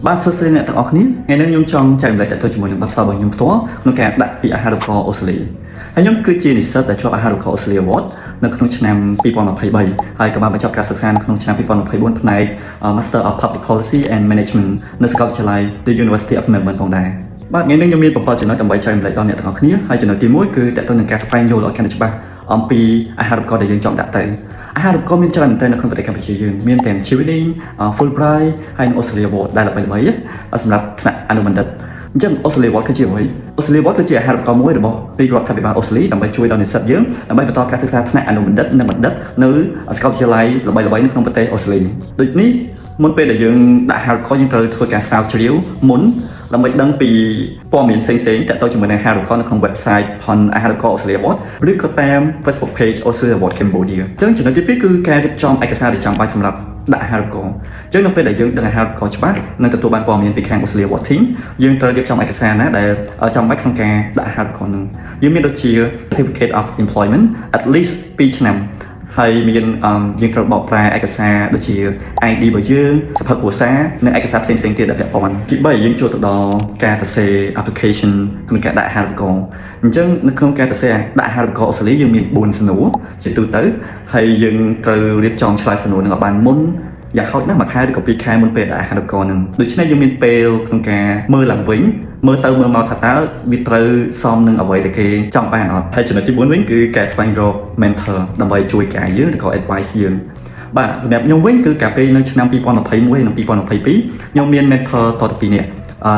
បាទសួស្តីអ្នកទាំងអស់គ្នាថ្ងៃនេះខ្ញុំចង់ចែករំលែកទៅជាមួយនឹងបទពិសោធន៍របស់ខ្ញុំផ្ទាល់ក្នុងការដាក់ពាក្យអាហារូបករណ៍អូស្ត្រាលីហើយខ្ញុំគឺជានិស្សិតដែលជាប់អាហារូបករណ៍អូស្ត្រាលី Award នៅក្នុងឆ្នាំ2023ហើយក៏បានបញ្ចប់ការសិក្សានៅក្នុងឆ្នាំ2024ផ្នែក Master of Public Policy and Management នៅសាកលវិទ្យាល័យ The University of Melbourne ផងដែរបាទថ្ងៃនេះខ្ញុំមាន7ចំណុចដើម្បីចែករំលែកដល់អ្នកទាំងអស់គ្នាហើយចំណុចទី1គឺតកតទៅនឹងការស្វែងយល់ឲ្យកាន់តែច្បាស់អំពីអាហារូបករណ៍ដែលយើងចង់ដាក់ទៅអាហារូបករណ៍មានច្រើនមែនទែននៅក្នុងប្រទេសកម្ពុជាយើងមានទាំង Chevening Fulbright ហើយនិង Australia Award ដែលល្បីៗសម្រាប់ថ្នាក់អនុបណ្ឌិតអញ្ចឹង Australia Award គឺជាអ្វី Australia Award គឺជាអាហារូបករណ៍មួយរបស់រាជរដ្ឋាភិបាលអូស្ត្រាលីដើម្បីជួយដល់និស្សិតយើងដើម្បីបន្តការសិក្សាថ្នាក់អនុបណ្ឌិតនិងបណ្ឌិតនៅសាកលវិទ្យាល័យល្បីៗនៅក្នុងប្រទេសអូស្ត្រាលីដូចនេះមុនពេលដែលយើងដាក់អាហារូបករណ៍យើងត្រូវធ្វើការស្រាវជ្រាវមុនដើម្បីដឹងពីព័ត៌មានផ្សេងៗទាក់ទងជាមួយនឹងអាហារូបករណ៍នៅក្នុង website ផងអាហារូបករណ៍ Australia Award ឬក៏តាម Facebook page Australia Award Cambodia អញ្ចឹងចំណុចទី2គឺការរៀបចំឯកសារដែលចាំបាច់សម្រាប់ដាក់អាហារូបករណ៍អញ្ចឹងនៅពេលដែលយើងដឹងអាហារូបករណ៍ច្បាស់និងទទួលបានព័ត៌មានពីខាង Australia Award Team យើងត្រូវរៀបចំឯកសារណាដែលចាំបាច់ក្នុងការដាក់អាហារូបករណ៍នឹងយើងមានដូចជា Certificate of Employment at least 2ឆ្នាំហើយមានយើងត្រូវបកប្រែឯកសារដូចជា ID របស់យើងសភៅគ្រួសារនិងឯកសារផ្សេងៗទៀតដែលពាក់ព័ន្ធទី3យើងចូលទៅដល់ការសរសេរ application ក្នុងការដាក់អាហារូបករណ៍អញ្ចឹងនៅក្នុងការសរសេរដាក់អាហារូបករណ៍អូស្ត្រាលីយើងមាន4សំណួរជាទូទៅហើយយើងត្រូវរៀបចំឆ្លើយសំណួរនឹងឲ្យបានមុនយ៉ាងហោចណាស់មួយខែឬក៏2ខែមុនពេលដាក់អាហារូបករណ៍នឹងដូច្នេះយើងមានពេលក្នុងការមើលឡើងវិញមើលទៅមើលមកថាតើវាត្រូវសមនឹងអ្វីដែលគេចង់បានអត់ហើយចំណុចទី4វិញគឺការស្វែងរក mentor ដើម្បីជួយការយើងឬក៏ advice យើងបាទសម្រាប់ខ្ញុំវិញគឺកាលពេលនៅឆ្នាំ2021និង2022ខ្ញុំមាន mentor តទៅ2នាក់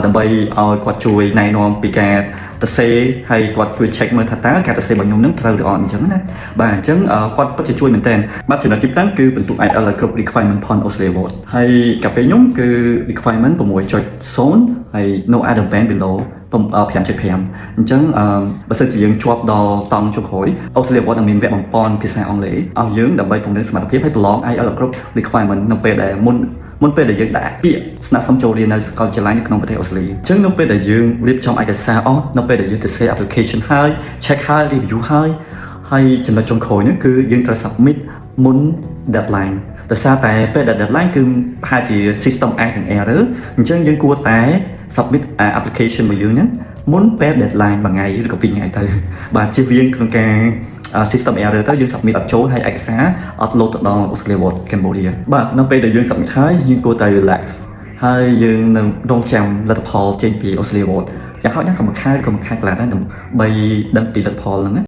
ដើម្បីឲ្យគាត់ជួយណែនាំពីការសរសេរហើយគាត់ជួយ check មើលថាតើការសរសេររបស់ខ្ញុំនឹងត្រូវឬអត់អញ្ចឹងណាបាទអញ្ចឹងគាត់ពិតជាជួយមែនតើបាទចំណុចទី5គឺបន្ទុក IELTS គ្រប់ requirement ផង Australia Award ហើយកាលពេលខ្ញុំគឺ requirement 6.0 ហើយ no other band below 5.5 អញ្ចឹងបើសិនជាយើងជាប់ដល់តង់ចុងក្រោយ Australia Award នឹងមានវគ្គបំពន់ភាសាអង់គ្លេសឲ្យយើងដើម្បីពង្រឹងសមត្ថភាពហើយប្រឡង IELTS គ្រប់ requirement នៅពេលដែលមុនពេលដែលយើងដាក់ពាក្យស្នើសុំចូលរៀននៅសាកលវិទ្យាល័យនៅក្នុងប្រទេសអូស្ត្រាលីអញ្ចឹងនៅពេលដែលយើងរៀបចំឯកសារអស់នៅពេលដែលយើងទៅ share application ហើយ check ហើយ review ហើយចំណុចចុងក្រោយនេះគឺយើងត្រូវ submit មុន deadline ដោយសារតែពេលដែល deadline គឺប្រហែលជា system error និង error អញ្ចឹងយើងគួរតែ submit application របស់យើងហ្នឹងមុនពេល deadline មួយថ្ងៃឬក៏2ថ្ងៃទៅបាទជៀសវាងក្នុងការ system error ទៅយើង submit អត់ចូលហើយឯកសារអត់ load ទៅដល់ Australia Award Cambodia បាទនៅពេលដែលយើង submit ហើយយើងគួរតែ relax ហើយយើងនឹងរងចាំលទ្ធផលចេញពី Australia Award យ៉ាងហោចណាស់ក៏មួយខែឬក៏មួយខែកន្លះដែរដើម្បីដឹងពីលទ្ធផលហ្នឹងណា